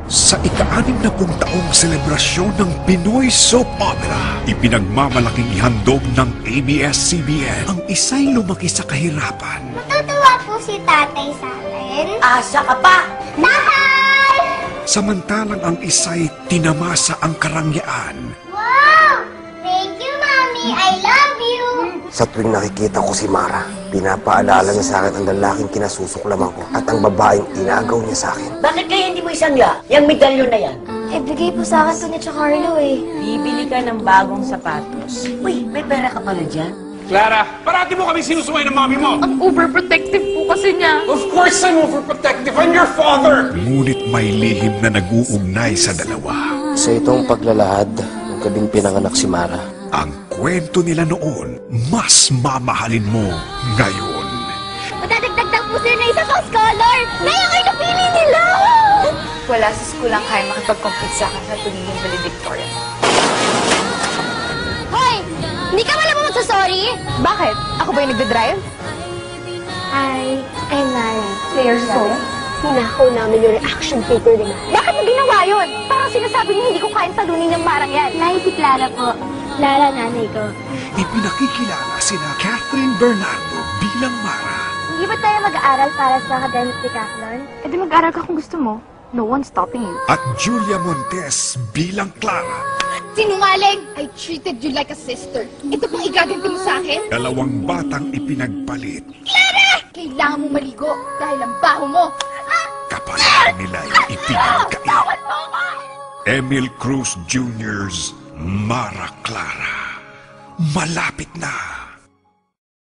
Sa ika-60 taong selebrasyon ng Pinoy Soap Opera, ipinagmamalaking ihandog ng ABS-CBN ang isa'y lumaki sa kahirapan. Matutuwa po si tatay sa akin. Asa ka pa! Tatay! Samantalang ang isa'y tinamasa ang karangyaan. Wow! Thank you, Mommy! I love you! Sa tuwing nakikita ko si Mara, pinapaalala niya sa akin ang lalaking kinasusuklaman ko at ang babaeng inagaw niya sa akin. Bakit kaya hindi mo isangla? Yung medalyon na yan. Eh, bigay po sa akin to ni Carlo eh. Bibili ka ng bagong sapatos. Uy, may pera ka pala dyan. Clara, parati mo kami sinusumay ng mami mo! Ang overprotective po kasi niya. Of course I'm overprotective! I'm your father! Ngunit may lihim na nag-uugnay sa dalawa. Sa itong paglalahad, ng gabing pinanganak si Mara, Ang kwento nila noon, mas mamahalin mo ngayon. Matadagdag lang po sila na isa pang scholar! Ngayon kayo napili nila! Wala sa school ang kaya makipag-compete sa akin sa pagiging valedictorian. Hoy! Hindi ka wala mo magsasorry? Bakit? Ako ba yung nagdadrive? Hi, I'm Lara. Player Soap. Hinakaw namin yung reaction paper nila. Bakit mo ginawa yun? Parang sinasabi niyo hindi ko kayang talunin ng marang yan. Nay, si Clara po. Clara, nanay ko. Ipinakikilala sina Catherine Bernardo bilang Mara. Hindi ba tayo mag-aaral para sa academic decathlon? E di mag-aral ka kung gusto mo. No one's stopping you. At Julia Montes bilang Clara. Sinungaling! I treated you like a sister. Ito pong igaganti mo sa akin? Dalawang batang ipinagpalit. Kailangan mo maligo dahil ang baho mo. Kapalan nila'y ipinagkait. Emil Cruz Jr.'s Mara Clara. Malapit na.